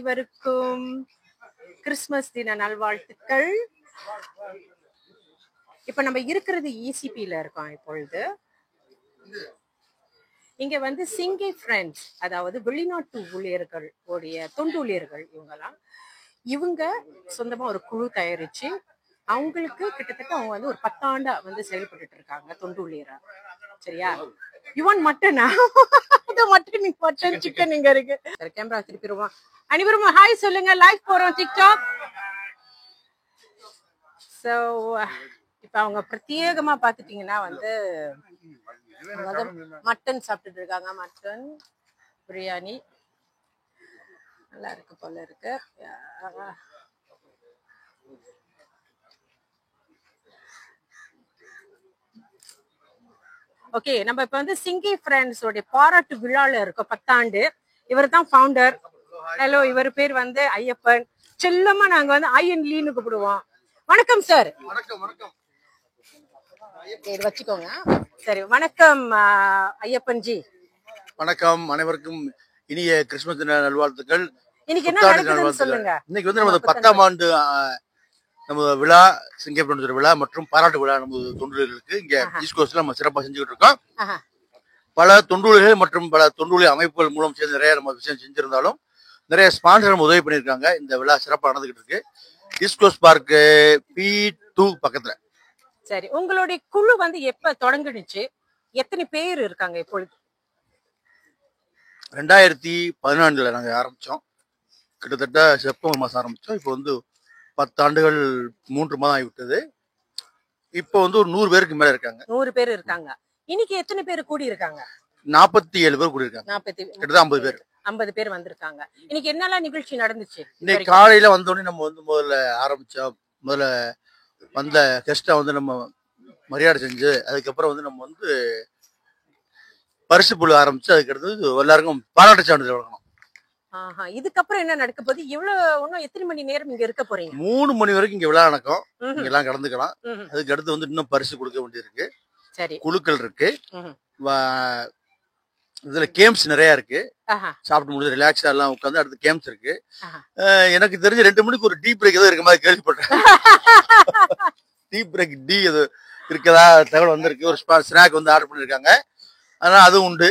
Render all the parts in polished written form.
அனைவருக்கும் கிறிஸ்துமஸ் தின நல்வாழ்த்துக்கள். இப்ப நம்ம இருக்கிறது இசிபில இருக்கோம். இப்பொழுது இங்க வந்து சிங்கி ஃப்ரெண்ட்ஸ், அதாவது வெளிநாட்டு ஊழியர்கள் உடைய தொண்டு ஊழியர்கள் இவங்க சொந்தமா ஒரு குழு தயாரிச்சு அவங்களுக்கு கிட்டத்தட்ட அவங்க வந்து ஒரு 10 ஆண்டா வந்து செயல்பட்டு இருக்காங்க தொண்டு ஊழியரா. சரியா? யூ வாண்ட் மட்டனா? மட்டன் மட்டன் சிக்கன் இங்க இருக்கு. கேமரா திருப்பிடுவோம். அனைவரும் ஹாய் சொல்லுங்க. லைவ் போறோம் டிக்டாக். சோ இப்ப அவங்க பிரத்யேகமா பாத்துட்டீங்கன்னா வந்து மட்டன் சாப்பிட்டுட்டு இருக்காங்க. மட்டன் பிரியாணி நல்லா இருக்கு போல இருக்கு. ஓகே, நம்ம இப்ப வந்து சிங்கி ஃப்ரெண்ட்ஸ் உடைய பாராட்டு விழால இருக்கோம். 10 ஆண்டு. இவர் தான் ஃபவுண்டர். ஹலோ, இவர் பேர் வந்து ஐயப்பன். செல்லமா நாங்க வந்து ஐயன்லின்னு கூப்பிடுவோம். வணக்கம் சார். வச்சுக்கோங்க. சரி, வணக்கம் ஐயப்பன் ஜி. வணக்கம், அனைவருக்கும் இனிய கிறிஸ்துமஸ் தின நல்வாழ்த்துக்கள். இன்னைக்கு என்ன நடக்குதுன்னு சொல்லுங்க. இன்னைக்கு வந்து நமது 10ஆம் ஆண்டு நமது விழா, சிங்கப்பூர் விழா மற்றும் பாராட்டு விழா நமது தொண்டுகளுக்கு இங்க ஈஸ்ட் கோஸ்ட்ல நம்ம சிறப்பாக செஞ்சுக்கிட்டு இருக்கோம். பல தொண்டுகள் மற்றும் பல தொண்டுகள் அமைப்புகள் மூலம் சேர்ந்து நிறைய நம்ம விஷயம் செஞ்சிருந்தாலும் நிறைய ஸ்பான்சர் நம்ம உதவி பண்ணியிருக்காங்க. இந்த விழா சிறப்பாக நடந்துகிட்டு இருக்கு. ஈஸ்ட் கோஸ்ட் பார்க் P2 பக்கத்துல. சரி, உங்களுடைய குழு வந்து எப்ப தொடங்குனுச்சு? எத்தனை பேர் இருக்காங்க இப்பொழுது? 2014 நாங்க ஆரம்பிச்சோம். கிட்டத்தட்ட செப்டம்பர் மாசம் ஆரம்பிச்சோம். இப்போ வந்து 10 ஆண்டுகள் 3 மாதம் ஆகிவிட்டது. இப்போ வந்து ஒரு 100 பேருக்கு மேல இருக்காங்க. 100 பேர் இருக்காங்க. இன்னைக்கு எத்தனை பேர் கூடி இருக்காங்க? 47 பேர் கூடி இருக்காங்க. கிட்டத்தட்ட 50 பேர். 50 பேர் வந்திருக்காங்க. இன்னைக்கு என்னெல்லாம் நிகழ்ச்சி நடந்துச்சு? இன்னைக்கு காலையில வந்தோடனே நம்ம வந்து முதல்ல ஆரம்பிச்சோம். முதல்ல வந்த கெஸ்ட்டை வந்து நம்ம மரியாதை செஞ்சு அதுக்கப்புறம் வந்து நம்ம வந்து பரிசு புழு ஆரம்பிச்சு அதுக்கடுத்து எல்லாருக்கும் பாராட்டு சான்றிதழ் வழங்கணும். இதுக்கப்புறம் என்ன நடக்க போகுது? இன்னும் எத்தனை மணி நேரம் இங்க இருக்க போறீங்க? 3 மணி வரைக்கும் இங்க விழா நடக்கும். இங்க எல்லாம் கலந்துக்கலாம். அதுக்கு அடுத்து வந்து இன்னும் பரிசு கொடுக்க வேண்டியிருக்கு. சரி, குழுக்கள் இருக்கு. இதுல கேம்ஸ் நிறைய இருக்கு. சாப்பிட்டு முடிஞ்சு ரிலாக்ஸா எல்லாம் உட்காந்து அடுத்து கேம்ஸ் இருக்கு. எனக்கு தெரிஞ்ச 2 மணிக்கு ஒரு டீ பிரேக் ஏதோ இருக்க மாதிரி கேள்விப்பட்டேன். டீ பிரேக் டீ ஏதோ இருக்கதா தகவல் வந்திருக்கு. ஒரு ஸ்நாக் வந்து ஆர்டர் பண்ணிருக்காங்க. அதனால அதுவும் உண்டு.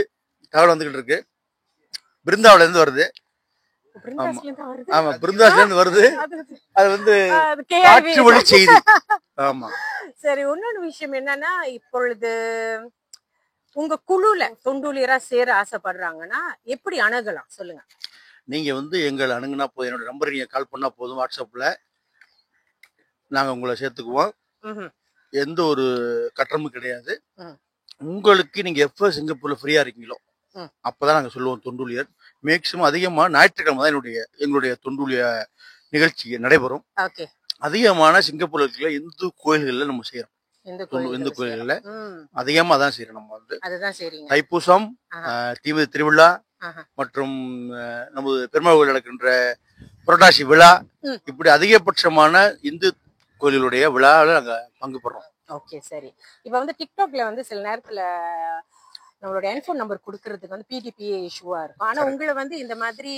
தகவல் வந்துகிட்டு இருக்கு. பிருந்தாவில இருந்து வருது. ஆமா, பிருந்தாஸ்ல இருந்து வருது. அது வந்து காற்று வழி செய்தி. ஆமா. சரி, இன்னொரு விஷயம் என்னன்னா, இப்பொழுது உங்க குழுல தொண்டூழியரா சேர ஆசைப்படுறாங்கன்னா எப்படி அணுகலாம் சொல்லுங்க. நீங்க வந்து எங்களை அணுகுனா போதும். என்னோட நம்பர் நீங்க கால் பண்ணா போதும். வாட்ஸ்அப்ல நாங்க உங்களை சேர்த்துக்குவோம். எந்த ஒரு கட்டணமும் கிடையாது. உங்களுக்கு நீங்க எப்ப சிங்கப்பூர்ல ஃப்ரீயா இருக்கீங்களோ அப்பதான் நாங்க சொல்லுவோம் தொண்டூழியர். மேக்சிமம் அதிகமா ஞாயிற்றுக்கிழமை தான் எங்களுடைய தொண்டூழிய நிகழ்ச்சி நடைபெறும். அதிகமான சிங்கப்பூர்ல இருக்கிற இந்து கோயில்கள்ல நம்ம செய்யறோம். இந்து கோயில்கள்ல அதிகமா தான் செய்யறோம். நம்ம வந்து தைப்பூசம், தீமிதி திருவிழா மற்றும் நமது பெருமாள் கோயில் நடக்கின்ற புரட்டாசி விழா, இப்படி அதிகபட்சமான இந்து கோயில்களுடைய விழாவில் நாங்க பங்கு பெறோம். ஓகே, சரி. இப்ப வந்து டிக்டாக்ல வந்து சில நேரத்துல நம்மளோட டெலிஃபோன் நம்பர் கொடுக்கறதுக்கு வந்து PDPA இஷ்யூவா இருக்கும். ஆனா உங்களை வந்து இந்த மாதிரி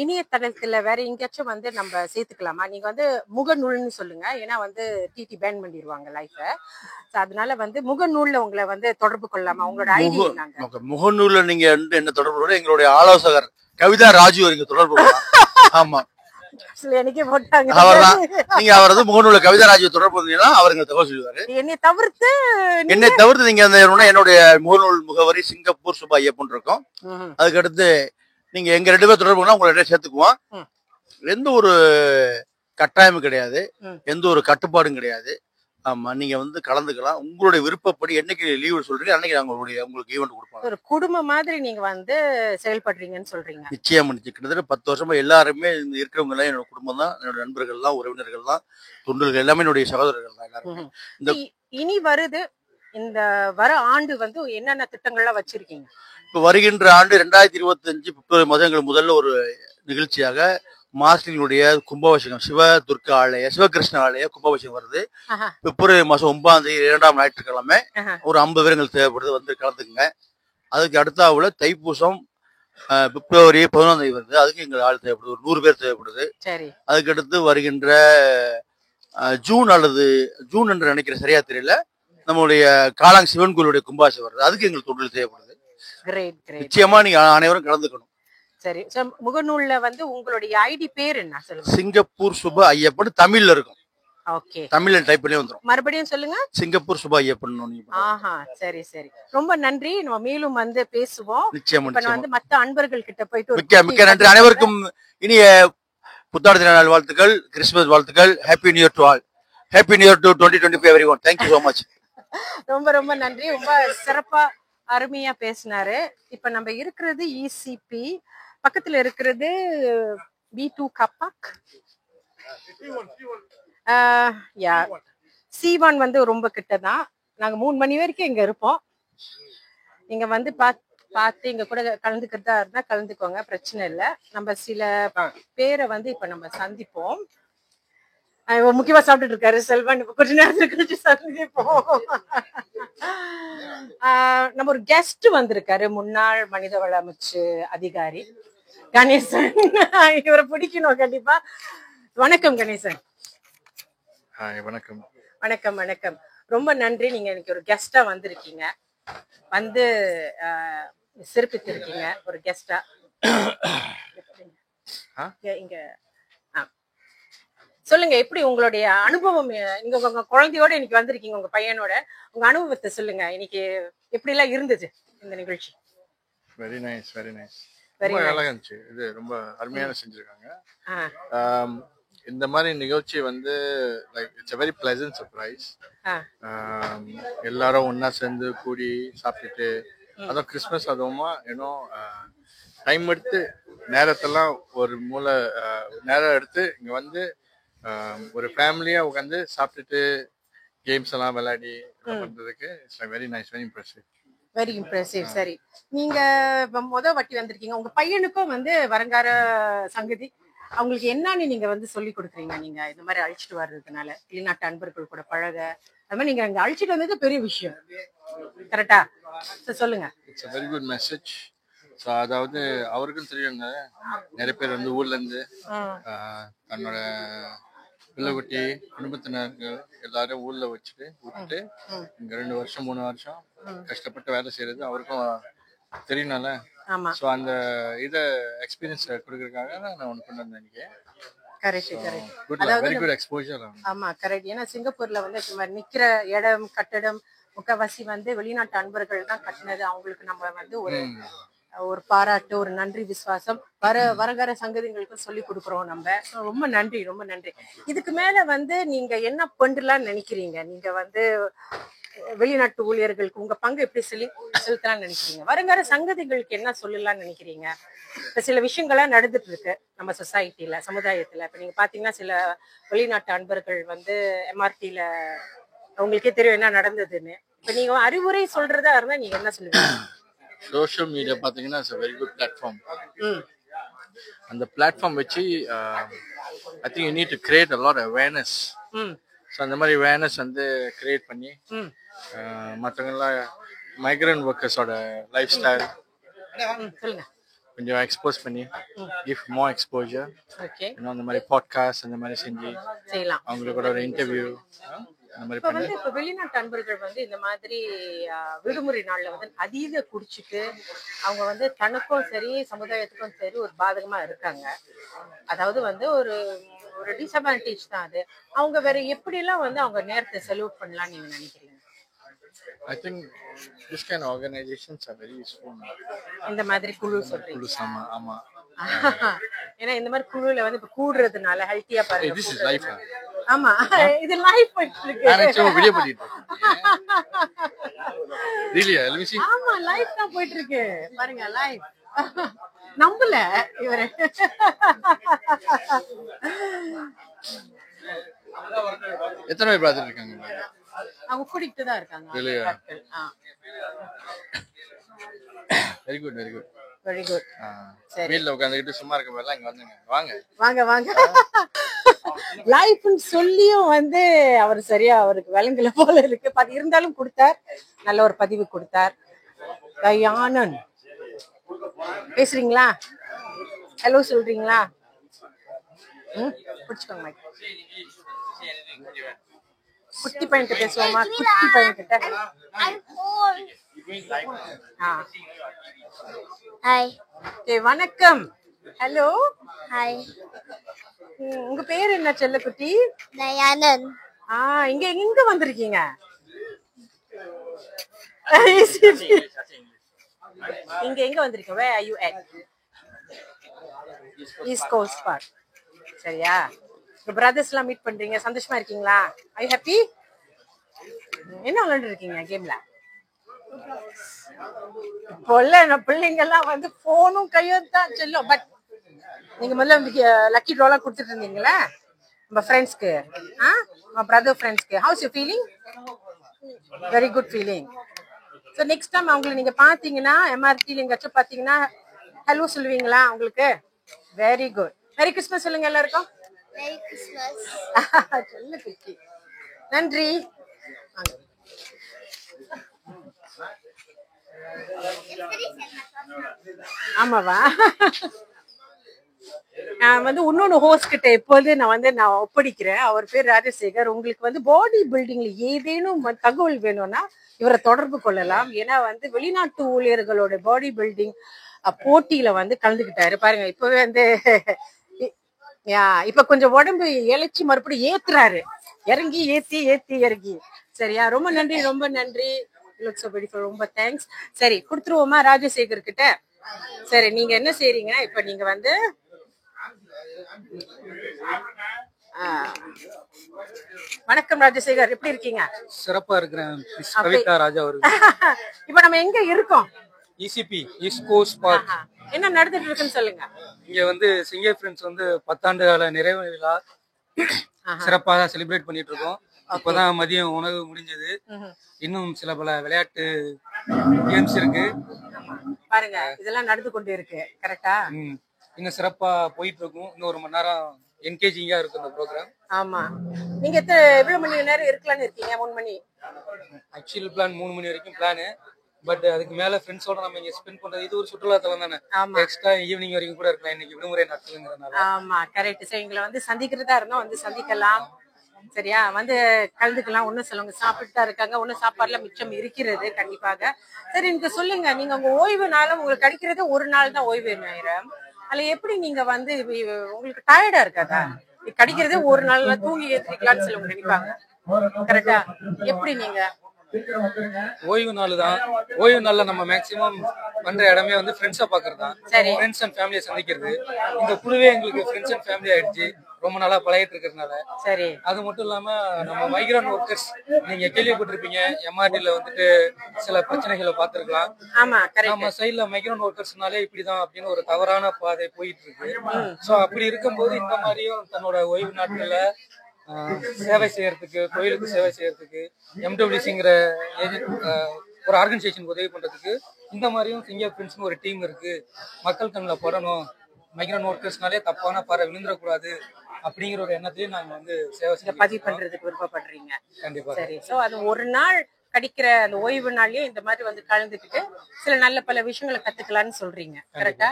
இணையதளத்துல வேற எங்கேயாச்சும் வந்து நம்ம சேர்த்துக்கலாமா? நீங்க வந்து முகநூல்னு சொல்லுங்க. ஏன்னா வந்து TT பேன் பண்ணிடுவாங்க லைஃப. அதனால வந்து முகநூல்ல உங்களை வந்து தொடர்பு கொள்ளலாமா? உங்களோட ஐடி என்னங்க? முகநூல்ல நீங்க என்ன தொடர்பு? எங்களுடைய ஆலோசகர் கவிதா ராஜு நீங்க தொடர்பு. ஆமா, அவர்தான். நீங்க அவர் வந்து முகநூல்ல கவிதா ராஜு தொடர்பு பண்ணீங்கன்னா அவருங்க தகவல் சொல்லுவாரு. என்னை தவிர்த்து நீங்க என்னுடைய முகநூல் முகவரி சிங்கப்பூர் சுபா ஐயப்பன் இருக்கும். அதுக்கடுத்து நீங்க எங்க 2 பேர் தொடர்பு பண்ணா உங்களை சேர்த்துக்குவோம். எந்த ஒரு கட்டாயமும் கிடையாது. எந்த ஒரு கட்டுப்பாடும் கிடையாது. ஆமா, நீங்க வந்து கலந்துக்கலாம். உங்களுடைய விருப்பப்படி என்னைக்கு லீவு சொல்றீங்க அன்னைக்கு நாங்க உங்களுக்கு ஈவென்ட் கொடுப்போம். ஒரு குடும்பம் மாதிரி நீங்க வந்து செயல்படுறீங்கன்னு சொல்றீங்க. நிச்சயம். கிட்டத்தட்ட 10 வருஷமா எல்லாருமே இருக்கிறவங்க எல்லாம் என்னோட குடும்பம் தான். என்னோட நண்பர்கள் தான், உறவினர்கள் தான், தொண்டர்கள் எல்லாமே என்னுடைய சகோதரர்கள் தான் எல்லாருமே. இனி வருது இந்த வர ஆண்டு வந்து என்னென்ன திட்டங்கள்லாம் வச்சிருக்கீங்க? இப்ப வருகின்ற ஆண்டு 2025 பிப்ரவரி மாதம் முதல்ல ஒரு நிகழ்ச்சியாக மாஸ்டர்களுடைய கும்பாபிஷேகம், சிவதுர்கா ஆலய, சிவகிருஷ்ண ஆலய கும்பாபிஷேகம் வருது. பிப்ரவரி மாசம் 9ஆம் தேதி 2ஆம் ஞாயிற்றுக்கிழமை ஒரு 50 பேர் எங்களுக்கு தேவைப்படுது, வந்து கலந்துக்குங்க. அதுக்கு அடுத்தாவுல தைப்பூசம் பிப்ரவரி 11 வருது, அதுக்கு எங்களுக்கு ஆள் தேவைப்படுது. ஒரு 100 பேர் தேவைப்படுது. சரி. அதுக்கடுத்து வருகின்ற ஜூன் அல்லது ஜூன் என்று நினைக்கிற சரியா தெரியல, நம்மளுடைய காளாங் சிவன் கோயிலுடைய கும்பாசை வருது, அதுக்கு எங்களுக்கு தொழில் தேவைப்படுது. நிச்சயமா நீங்க அனைவரும் கலந்துக்கணும். சரி. முகநூல்ல வந்து உங்களுடைய ஐடி பேர் என்ன சொல்லுங்க? சிங்கப்பூர் சுப ஐயப்பன் தமிழ்ல இருக்கும். ஓகே. தமிழ்ல டைப் பண்ணி வந்துரும். மறுபடியும் சொல்லுங்க. சிங்கப்பூர் சுப ஐயப்பன். ஆஹா, சரி சரி. ரொம்ப நன்றி. நம்ம மேலும் வந்து பேசுவோம். நிச்சயமா. இப்ப நான் வந்து மத்த அன்பர்கள் கிட்ட போயிட்டு மிக்க நன்றி. அனைவருக்கும் இனிய புத்தாண்டு தின நாள் வாழ்த்துக்கள், கிறிஸ்துமஸ் வாழ்த்துக்கள். Happy new year to all. Happy new year to 2025 everyone. Thank you so much. ரொம்ப ரொம்ப நன்றி. ரொம்ப சிறப்பா அருமையா பேசினாரு. இப்ப நம்ம இருக்கிறது இசிபி, பக்கத்துல இருக்கிறது B2 கப்பாக். C1 வந்து ரொம்ப கிட்டதான். நாங்க 3 மணி வரைக்கும் இங்க இருப்போம். நீங்க வந்து பார்த்து இங்க கூட கலந்துக்கிறதா இருந்தா கலந்துக்கோங்க, பிரச்சனை இல்லை. நம்ம சில பேரை வந்து இப்ப நம்ம சந்திப்போம். முக்கியமா சாப்பிட்டுட்டு இருக்காரு செல்வன். இப்ப கொஞ்ச நேரத்துக்கு கழிச்சு சந்திப்போம். நம்ம ஒரு கெஸ்ட் வந்திருக்காரு, முன்னாள் மனிதவள அமைச்சு அதிகாரி கணேசன். இவரை பிடிக்கணும் கண்டிப்பா. வணக்கம் கணேசன். வணக்கம். வணக்கம் வணக்கம். ரொம்ப நன்றி, நீங்க எனக்கு ஒரு கெஸ்டா வந்திருக்கீங்க, வந்து சிறப்பித்திருக்கீங்க ஒரு கெஸ்டா. இங்க சொல்லுங்க, எப்படி உங்களுடைய அனுபவம்? நீங்க உங்க குழந்தையோட இன்னைக்கு வந்திருக்கீங்க, உங்க பையனோட. உங்க அனுபவத்தை சொல்லுங்க, இன்னைக்கு எப்படி எல்லாம் இருந்துச்சு இந்த நிகழ்ச்சி? Very nice, very nice. ரொம்ப அழகா இருந்துச்சு. இது ரொம்ப அருமையான செஞ்சிருக்காங்க. இந்த மாதிரி நிகழ்ச்சி வந்து like it's a very pleasant surprise. எல்லாரும் ஒன்னா சேர்ந்து கூடி சாப்பிட்டுட்டு, அதுவும் கிறிஸ்மஸ் அதுவுமா ஏன்னோ டைம் எடுத்து நேரத்தெல்லாம் ஒரு நேரம் எடுத்து இங்க வந்து ஒரு ஃபேமிலியா உட்காந்து சாப்பிட்டுட்டு கேம்ஸ் எல்லாம் விளையாடி பண்றதுக்கு it's very nice, very impressive. Very impressive. சரி, நீங்க முத வாட்டி வந்திருக்கீங்க, உங்க பையனுக்கும் வந்து வரங்கார சங்கதி அவங்களுக்கு என்னன்னு நீங்க வந்து சொல்லி கொடுக்குறீங்க? நீங்க இந்த மாதிரி அழைச்சிட்டு வர்றதுனால வெளிநாட்டு அன்பர்கள் கூட பழக, அது மாதிரி நீங்க அங்க அழைச்சிட்டு வந்தது பெரிய விஷயம், கரெக்டா? சொல்லுங்க. It's a very good message. So அதாவது அவருக்கும் தெரியுங்க, நிறைய பேர் வந்து ஊர்ல இருந்து தன்னோட பிள்ளைக்குட்டி குடும்பத்தினர்கள் எல்லாரும் ஊர்ல விட்டுட்டு இங்க 2 வருஷம் 3 வருஷம் கஷ்டப்பட்டு வேலை செய்யறது அவருக்கும் தெரியணும்ல. ஸோ அந்த இதை எக்ஸ்பீரியன்ஸ் கொடுக்கறதுக்காக நான் ஒன்று கொண்டு வந்தேன் இன்னைக்கு. Very good exposure. ஆமா, கரெக்ட். ஏன்னா சிங்கப்பூர்ல வந்து நிக்கிற இடம் கட்டடம் முக்கவாசி வந்து வெளிநாட்டு அன்பர்கள் தான் கட்டினது. அவங்களுக்கு நம்ம வந்து ஒரு பாராட்டு, ஒரு நன்றி, விசுவாசம் வரகார சங்கதிகளுக்கும் சொல்லி கொடுக்குறோம் நம்ம. ரொம்ப நன்றி, ரொம்ப நன்றி. இதுக்கு மேல வந்து நீங்க என்ன பண்ணலாம்னு நினைக்கிறீங்க? நீங்க வந்து வெளிநாட்டு ஊழியர்களுக்கு உங்க பங்கு எப்படி செலுத்தலாம்னு நினைக்கிறீங்க? வருங்கால சங்கதிகளுக்கு என்ன சொல்லலாம்னு நினைக்கிறீங்க? இப்ப சில விஷயங்கள்லாம் நடந்துட்டு இருக்கு நம்ம சொசைட்டில, சமுதாயத்துல. இப்ப நீங்க பாத்தீங்கன்னா சில வெளிநாட்டு அன்பர்கள் வந்து MRT-ல அவங்களுக்கே தெரியும் என்ன நடந்ததுன்னு. இப்ப நீங்க அறிவுரை சொல்றதா இருந்தா நீங்க என்ன சொல்லுவீங்க? சோஷியல் மீடியா பாத்தீங்கன்னா it's a very good platform. அந்த பிளாட்ஃபார்ம் வச்சு I think you need to create a lot of awareness. So அந்த மாதிரி அவேர்னஸ் வந்து கிரியேட் பண்ணி மற்றவங்களாம் மைக்ரண்ட் ஒர்க்கர்ஸோட லைஃப் ஸ்டைல் கொஞ்சம் எக்ஸ்போஸ் பண்ணி கிவ் மோர் எக்ஸ்போஜர். இன்னும் அந்த மாதிரி பாட்காஸ்ட் அந்த மாதிரி செஞ்சு அவங்களோட ஒரு இன்டர்வியூ அந்த மாதிரி பண்ணி. இப்ப வெளிநாட்டு அன்பர்கள் வந்து இந்த மாதிரி விடுமுறை நாள்ல வந்து அதிக குடிச்சிட்டு அவங்க வந்து தனக்கும் சரி சமுதாயத்துக்கும் சரி ஒரு பாதகமா இருக்காங்க. அதாவது வந்து ஒரு டிஸ்அட்வான்டேஜ் தான் அது. அவங்க வேற எப்படி எல்லாம் வந்து அவங்க நேரத்தை செலவு பண்ணலாம்னு நீங்க நினைக்கிறீங்க? I think this kind of organizations are very useful. இந்த மாதிரி குழு சொல்றீங்க? ஆமா. ஏன்னா இந்த மாதிரி குழுல வந்து இப்ப கூடுறதுனால ஹெல்த்தியா பாருங்க. This is life. ஆமா, இது லைஃப் போயிட்டு இருக்கு. நான் வீடியோ பண்ணிட்டு இருக்கேன். Really, let me see. ஆமா, லைஃப் தான் போயிட்டு இருக்கு பாருங்க, லைஃப். நம்பல இவரே. எத்தனை பேர் பார்த்துட்டு இருக்காங்க? அவங்க கூட்டிட்டு தான் இருக்காங்க. Very good, very good, very good. சரி, வீட்ல உட்கார்ந்துட்டு சும்மா இருக்க மாதிரிலாம் இங்க வந்துங்க. வாங்க. லைஃப்னு சொல்லியும் வந்து அவர் சரியா அவருக்கு விளங்கல போல இருக்கு. இருந்தாலும் கொடுத்தார், நல்ல ஒரு பதிவு கொடுத்தார். தயானன் பேசுறீங்களா? ஹலோ சொல்றீங்களா? பிடிச்சுக்கோங்க மைக். குட்டி பையன்கிட்ட பேசுவோமா? குட்டி பையன்கிட்ட. ஹாய். வணக்கம். ஹலோ. ஹாய். உங்க பேர் என்ன செல்லக்குட்டி? தயானந்த். இங்க எங்க வந்திருக்கீங்க? இங்க எங்க வந்திருக்கீங்க? Where are you at? East Coast Park. சரியா? உங்க பிரதர்ஸ் எல்லாம் மீட் பண்றீங்க, சந்தோஷமா இருக்கீங்களா? Are you happy? என்ன விளையாண்டு இருக்கீங்க கேம்ல? பிள்ளைங்க எல்லாம் வந்து போனும் கையும் தான் செல்லும். பட் நீங்க முதல்ல லக்கி ட்ராலா கொடுத்துட்டு இருந்தீங்களா நம்ம ஃப்ரெண்ட்ஸ்க்கு, நம்ம பிரதர் ஃப்ரெண்ட்ஸ்க்கு? House you feeling? Very good feeling. So next time அவங்களை நீங்க பாத்தீங்கன்னா எம்ஆர்டில எங்காச்சும் பாத்தீங்கன்னா ஹலோ சொல்லுவீங்களா உங்களுக்கு? Very good. மேரி கிறிஸ்மஸ் சொல்லுங்க எல்லாருக்கும். Merry Christmas. சொல்ல குட்டி. நன்றி. ஆமாவா? நான் வந்து இன்னொன்னு ஹோஸ்ட் கிட்ட எப்போது நான் ஒப்படைக்கிறேன். அவர் பேர் ராஜசேகர். உங்களுக்கு வந்து பாடி பில்டிங்ல ஏதேனும் தகவல் வேணும்னா இவரை தொடர்பு கொள்ளலாம். ஏன்னா வந்து வெளிநாட்டு ஊழியர்களோட பாடி பில்டிங் போட்டியில வந்து கலந்துக்கிட்டாரு. பாருங்க இப்பவே வந்து இப்ப கொஞ்சம் உடம்பு இழைச்சி மறுபடியும் ஏத்துறாரு. இறங்கி ஏத்தி இறங்கி. சரியா? ரொம்ப நன்றி, ரொம்ப நன்றி. ரொம்ப தேங்க்ஸ். சரி, கொடுத்துருவோமா ராஜசேகர் கிட்ட? சரி, நீங்க என்ன செய்றீங்கன்னா இப்ப நீங்க வந்து வணக்கம் ராஜசேகர், எப்படி இருக்கீங்க? சிறப்பா இருக்கிறேன் கவிதா ராஜா அவர்கள். இப்ப நம்ம எங்க இருக்கோம்? ECP East Coast Park. என்ன நடந்துட்டு இருக்குன்னு சொல்லுங்க. இங்க வந்து சிங்கே ஃப்ரெண்ட்ஸ் வந்து 10 ஆண்டு கால நிறைவு விழா சிறப்பாக செலிப்ரேட் பண்ணிட்டு இருக்கோம். இப்பதான் மதியம் உணவு முடிஞ்சது. இன்னும் சில பல விளையாட்டு கேம்ஸ் இருக்கு. பாருங்க இதெல்லாம் நடந்து கொண்டு இருக்கு. கரெக்டா? இன்னும் சிறப்பா போயிட்டு இருக்கும். இன்னும் 1 மணி நேரம் என்கேஜிங்கா இருக்கும் இந்த ப்ரோக்ராம். ஆமா. நீங்க எவ்வளவு மணி நேரம் இருக்கலாம்னு இருக்கீங்க? 3 மணி. ஆக்சுவல் பிளான் 3 மணி வரைக்கும் பிளானு. பட் அதுக்கு மேல ஃப்ரெண்ட்ஸோட நம்ம இங்க ஸ்பெண்ட் பண்றது இது ஒரு சுற்றுலாத்தலம் தானே. எக்ஸ்ட்ரா ஈவினிங் வரைக்கும் கூட இருக்கலாம். இன்னைக்கு விடுமுறை நாட்கள்ங்கிறதுனால. ஆமா, கரெக்ட். சரி, எங்களை வந்து சந்திக்கிறதா இருந்தா வந்து சந்திக்கலாம். சரியா? வந்து கலந்துக்கலாம். ஒன்னும் சொல்லுங்க, சாப்பிட்டு தான் இருக்காங்க. ஒன்னும் சாப்பாடுல மிச்சம் இருக்கிறது கண்டிப்பாக. சரி, எனக்கு சொல்லுங்க, நீங்க உங்க ஓய்வு நாளும் உங்களுக்கு கிடைக்கிறது ஒரு நாள் தான் ஓய்வு நேரம். அதுல எப்படி நீங்க வந்து உங்களுக்கு டயர்டா இருக்காதா? கிடைக்கிறது ஒரு நாள் தூங்கி ஏத்திக்கலாம்னு சொல்லுங்க நினைப்பாங்க. கரெக்டா? எப்படி நீங்க ஓய்வு நாள் தான். ஓய்வு நாள்ல நம்ம மேக்சிமம் பண்ற இடமே வந்து ஃப்ரெண்ட்ஸா பாக்குறது தான். ஃப்ரெண்ட்ஸ் அண்ட் ஃபேமிலியை சந்திக்கிறது. இந்த குழுவே எங்களுக்கு ஃப்ரெண்ட்ஸ் அண்ட் ஃபேமிலி ஆயிடுச்சு. ரொம்ப நாளா பழகிட்டு இருக்கிறதுனால. சரி. அது மட்டும் இல்லாம நம்ம மைக்ரண்ட் ஒர்க்கர்ஸ் நீங்க கேள்விப்பட்டிருப்பீங்க. எம்ஆர்டில வந்துட்டு சில பிரச்சனைகளை பார்த்திருக்கலாம். நம்ம சைட்ல மைக்ரண்ட் ஒர்க்கர்ஸ்னாலே இப்படிதான் அப்படின்னு ஒரு தவறான பாதை போயிட்டு இருக்கு. சோ அப்படி இருக்கும்போது இந்த மாதிரியும் தன்னோட ஓய்வு நாட்கள்ல சேவை செய்யறதுக்கு, கோயிலுக்கு சேவை செய்யறதுக்கு, MWCங்கிற ஒரு ஆர்கனைசேஷனுக்கு உதவி பண்றதுக்கு இந்த மாதிரியும் சிங்கே ஃப்ரெண்ட்ஸ்னு ஒரு டீம் இருக்கு. மக்கள் கண்ணில் படணும், மைக்ரண்ட் ஒர்க்கர்ஸ்னாலே தப்பான பாறை விழுந்துடக்கூடாது அப்படிங்கிற ஒரு எண்ணத்தையும் நாங்க வந்து சேவை பதிவு பண்றதுக்கு விருப்பப்படுறீங்க. கண்டிப்பா. சரி. சோ அது ஒரு நாள் கிடைக்கிற அந்த ஓய்வு நாள்லயே இந்த மாதிரி வந்து கலந்துக்கிட்டு சில நல்ல பல விஷயங்களை கத்துக்கலாம்னு சொல்றீங்க. கரெக்டா?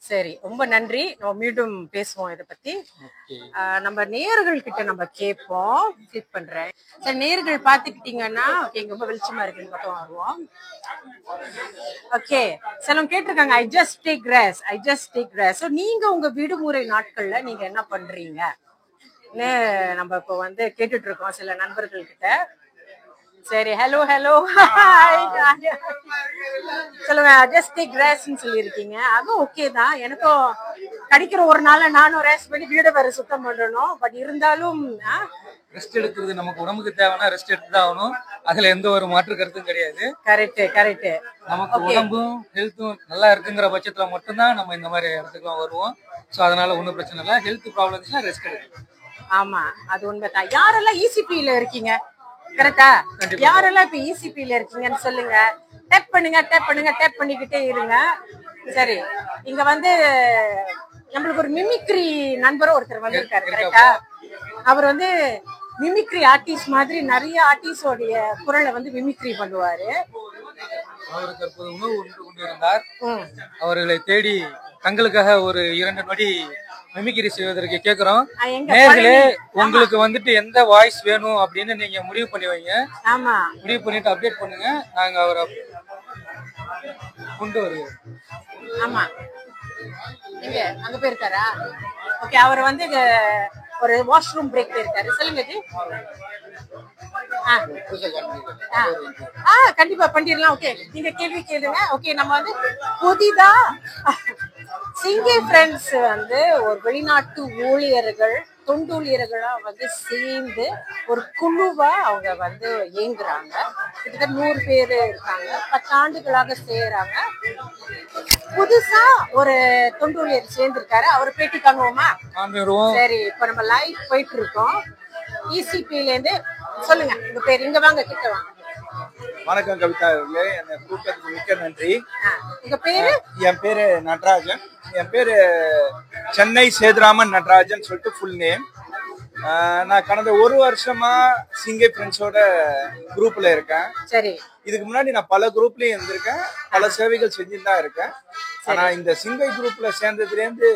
சரி, ரொம்ப நன்றி. நம்ம மீண்டும் பேசுவோம் இதை பத்தி. நம்ம நேயர்கள் கிட்ட நம்ம கேட்போம். கிளிக் பண்றேன். சரி, நேயர்கள் பாத்துக்கிட்டீங்கன்னா ரொம்ப வெளிச்சமா இருக்குன்னு மட்டும் வருவோம். ஓகே, சிலவங்க கேட்டிருக்காங்க, I just take rest. So நீங்க உங்க விடுமுறை நாட்கள்ல நீங்க என்ன பண்றீங்க? நம்ம இப்போ வந்து கேட்டுட்டு இருக்கோம் சில நண்பர்கள் கிட்ட. சரி, ஹலோ சொல்லுங்க. ஜஸ்ட் டேக் ரெஸ்ட்னு சொல்லியிருக்கீங்க. அதுவும் ஓகே தான். எனக்கும் கிடைக்கிற ஒரு நாள் நானும் ரெஸ்ட் பண்ணி வீடு வேற சுத்தம் பண்ணணும். பட் இருந்தாலும் ரெஸ்ட் எடுக்கிறது நமக்கு உடம்புக்கு தேவைன்னா ரெஸ்ட் எடுத்து தான் ஆகணும். அதுல எந்த ஒரு மாற்று கருத்தும் கிடையாது. கரெக்ட். நமக்கு உடம்பும் ஹெல்த்தும் நல்லா இருக்குங்கிற பட்சத்துல மட்டும்தான் நம்ம இந்த மாதிரி இடத்துக்குலாம் வருவோம். ஸோ அதனால ஒன்றும் பிரச்சனை இல்லை. ஹெல்த் ப்ராப்ளம் இருந்துச்சுன்னா ரெஸ்ட் எடுக்கணும். ஆமா, அது உண்மைதான். யாரெல்லாம் ECPல இருக்கீங்க? கரெக்டா? யாரெல்லாம் இப்ப ECPல இருக்கீங்கன்னு சொல்லுங்க. டேப் பண்ணிக்கிட்டே இருங்க. சரி, இங்க வந்து நம்மளுக்கு ஒரு மிமிக்ரி நண்பரும் ஒருத்தர் வந்திருக்காரு. கரெக்டா? அவர் வந்து மிமிக்ரி ஆர்டிஸ்ட் மாதிரி நிறைய ஆர்டிஸ்டோடைய குரலை வந்து மிமிக்ரி பண்ணுவாரு. அவர் தற்போது உணவு உண்டு கொண்டிருந்தார். அவர்களை தேடி தங்களுக்காக ஒரு 2 நொடி மிமிக்ரி செய்வதற்கு கேக்குறோம். நேர்களே, உங்களுக்கு வந்துட்டு எந்த வாய்ஸ் வேணும் அப்படின்னு நீங்க முடிவு பண்ணி வைங்க. முடிவு பண்ணிட்டு அப்டேட் பண்ணுங்க. நாங்க அவரை கொண்டு வருவோம். ஆமா, நீங்க அங்க போயிருக்காரா? ஓகே, அவர் வந்து ஒரு வாஷ்ரூம் பிரேக் போயிருக்காரு. சொல்லுங்க ஜி. கண்டிப்பா பண்ணிடலாம். ஓகே, நீங்க கேள்வி கேளுங்க. ஓகே, நம்ம வந்து புதிதா சிங்கை ஃப்ரெண்ட்ஸ் வந்து ஒரு வெளிநாட்டு ஊழியர்கள் தொண்டூழியர்களா வந்து சேர்ந்து ஒரு குழுவா அவங்க வந்து இயங்குறாங்க. கிட்டத்தட்ட 100 பேர் இருக்காங்க. 10 ஆண்டுகளாக செய்யறாங்க. புதுசா ஒரு தொண்டூழியர் சேர்ந்திருக்காரு. அவர் பேட்டி காணுவோமா? சரி, இப்ப நம்ம லைவ் போயிட்டு இருக்கோம். ECPல இருந்து. சொல்லுங்க, உங்க பேர். இங்க வாங்க, கிட்ட வாங்க. வணக்கம் கவிதா அவர்களே, என்னை கூப்பிட்டதுக்கு மிக்க நன்றி. உங்க பேரு? என் பேரு நடராஜன். என் பேரு சென்னை சேதுராமன் நடராஜன் சொல்லிட்டு ஃபுல் நேம். நான் கடந்த 1 வருஷமா சிங்கை ஃப்ரெண்ட்ஸோட குரூப்ல இருக்கேன். சரி. இதுக்கு முன்னாடி நான் பல குரூப்லயும் இருந்திருக்கேன், பல சேவைகள் செஞ்சுட்டு தான் இருக்கேன். ஆனா இந்த சிங்கை குரூப்ல சேர்ந்ததுல இருந்து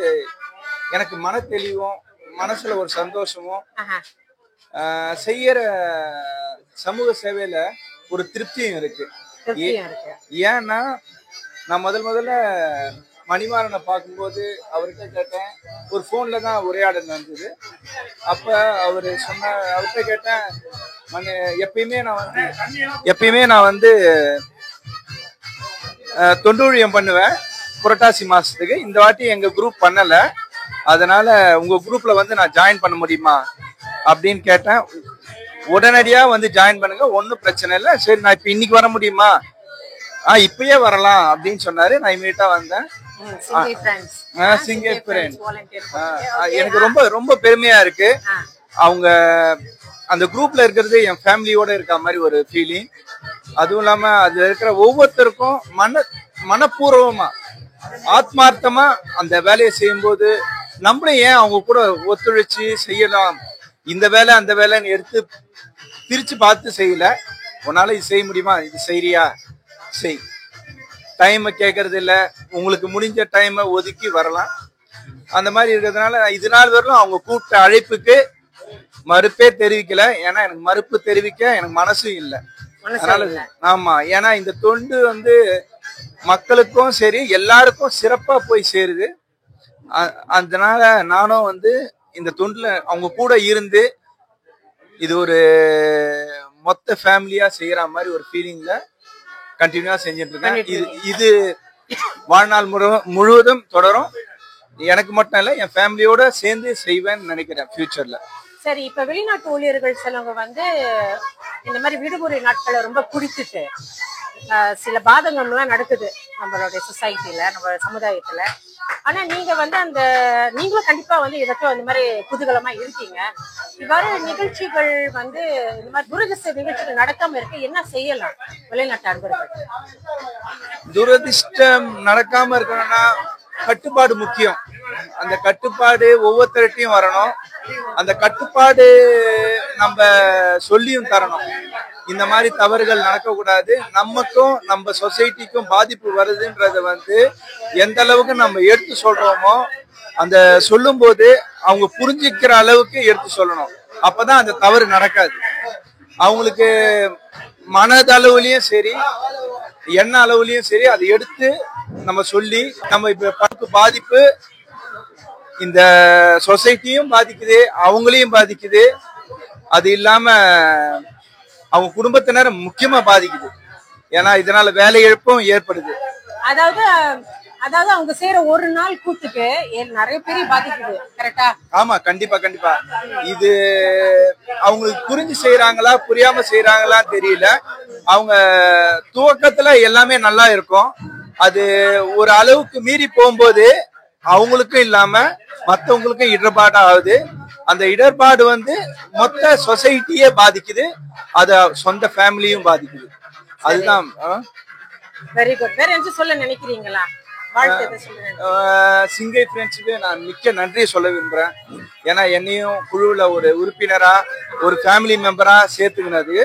எனக்கு மன தெளிவும் மனசுல ஒரு சந்தோஷமும் செய்யற சமூக சேவையில ஒரு திருப்தியும் இருக்கு. ஏன்னா நான் முதல்ல மணிமாறனை பார்க்கும்போது அவர்கிட்ட கேட்டேன், ஒரு போன்ல தான் உரையாடல் நடந்தது. அப்ப அவரு அவர்கிட்ட கேட்டேன், எப்பயுமே நான் வந்து தொண்டூழியம் பண்ணுவேன் புரட்டாசி மாசத்துக்கு. இந்த வாட்டி எங்க குரூப் பண்ணல, அதனால உங்க குரூப்ல வந்து நான் ஜாயின் பண்ண முடியுமா அப்படின்னு கேட்டேன். உடனடியா வந்து ஜாயின் பண்ணுங்க, ஒன்னும் பிரச்சனை இல்லை. சரி, நான் இப்ப இன்னைக்கு வர முடியுமா? இப்பயே வரலாம் அப்படின்னு சொன்னாரு. நான் இமீடியட்டா வந்தேன். சிங்கை ஃப்ரெண்ட்ஸ் எனக்கு ரொம்ப ரொம்ப பெருமையா இருக்கு. அவங்க அந்த குரூப்ல இருக்கிறது என் ஃபேமிலியோட இருக்க மாதிரி ஒரு ஃபீலிங். அதுவும் இல்லாம அதுல இருக்கிற ஒவ்வொருத்தருக்கும் மனப்பூர்வமா ஆத்மார்த்தமா அந்த வேலையை செய்யும் போது நம்மளும் ஏன் அவங்க கூட ஒத்துழைச்சு செய்யலாம், இந்த வேலை அந்த வேலைன்னு எடுத்து பிரிச்சு பார்த்து செய்யல. உன்னால இது செய்ய முடியுமா, இது செய்யறியா, செய். டைமை கேட்கறது இல்லை, உங்களுக்கு முடிஞ்ச டைமை ஒதுக்கி வரலாம். அந்த மாதிரி இருக்கிறதுனால இது நாள் வரலும் அவங்க கூப்பிட்ட அழைப்புக்கு மறுப்பே தெரிவிக்கல. ஏன்னா எனக்கு மறுப்பு தெரிவிக்க எனக்கு மனசும் இல்லை. அதனால ஆமா, ஏன்னா இந்த தொண்டு வந்து மக்களுக்கும் சரி எல்லாருக்கும் சிறப்பா போய் சேருது. அதனால நானும் வந்து இந்த தொண்டுல அவங்க கூட இருந்து இது ஒரு மொத்த ஃபேமிலியா செய்யற மாதிரி ஒரு ஃபீலிங்ல கண்டினியூவா செஞ்சுட்டு இருக்கேன். இது வாழ்நாள் முழுவதும் தொடரும். எனக்கு மட்டும் இல்ல, என் ஃபேமிலியோட சேர்ந்து செய்வேன்னு நினைக்கிறேன் ஃபியூச்சர்ல. சரி, இப்ப வெளிநாட்டு ஊழியர்கள் சிலவங்க வந்து இந்த மாதிரி விடுமுறை நாட்களை ரொம்ப குடித்துட்டு சில பாதகம்லாம் நடக்குது நம்மளுடைய சொசைட்டில, நம்ம சமுதாயத்துல. ஆனா நீங்க வந்து நீங்களும் கண்டிப்பா வந்து இதற்கும் இந்த மாதிரி குதூகலமா இருக்கீங்க. இவ்வாறு நிகழ்ச்சிகள் வந்து இந்த மாதிரி துரதிர்ஷ்ட நிகழ்ச்சிகள் நடக்காம இருக்கு, என்ன செய்யலாம் வெளிநாட்டு அன்பர்கள்? துரதிர்ஷ்டம் நடக்காம இருக்கணும்னா கட்டுப்பாடு முக்கியம். அந்த கட்டுப்பாடு ஒவ்வொருத்தர்கிட்டையும் வரணும். அந்த கட்டுப்பாடு நம்ம சொல்லியும் தரணும். இந்த மாதிரி தவறுகள் நடக்கக்கூடாது, நமக்கும் நம்ம சொசைட்டிக்கும் பாதிப்பு வருதுன்றத வந்து எந்த அளவுக்கு நம்ம எடுத்து சொல்றோமோ அந்த சொல்லும் போது அவங்க புரிஞ்சுக்கிற அளவுக்கு எடுத்து சொல்லணும். அப்பதான் அந்த தவறு நடக்காது. அவங்களுக்கு மனதளவுலயும் சரி எண்ண அளவுலயும் சரி அதை எடுத்து நம்ம சொல்லி, நம்ம இப்ப படுக்கு பாதிப்பு இந்த சொசைட்டியும் பாதிக்குது, அவங்களையும் பாதிக்குது. அது இல்லாம அவங்க குடும்பத்தினர் முக்கியமா பாதிக்குது. ஏன்னா இதனால வேலை இழப்பும் ஏற்படுது. அதாவது அவங்க செய்யற ஒரு நாள் கூத்துக்கு நிறைய பேரை பாதிக்குது. கரெக்டா? ஆமா, கண்டிப்பா கண்டிப்பா. இது அவங்களுக்கு புரிஞ்சு செய்யறாங்களா புரியாம செய்யறாங்களா தெரியல. அவங்க துவக்கத்துல எல்லாமே நல்லா இருக்கும். அது ஒரு அளவுக்கு மீறி போகும்போது அவங்களுக்கும் இல்லாம மற்றவங்களுக்கும் இடர்பாடு ஆகுது. அந்த இடர்பாடு வந்து மொத்த சொசைட்டியே பாதிக்குது, அது சொந்த ஃபேமிலியும் பாதிக்குது. அதுதான். Very good. வேற என்ன சொல்ல நினைக்கிறீங்களா? சிங்கை ஃப்ரெண்ட்ஸுக்கு நான் மிக்க நன்றி சொல்ல விரும்புறேன். ஏன்னா என்னையும் குழுவுல ஒரு உறுப்பினரா ஒரு ஃபேமிலி மெம்பரா சேர்த்துக்கினது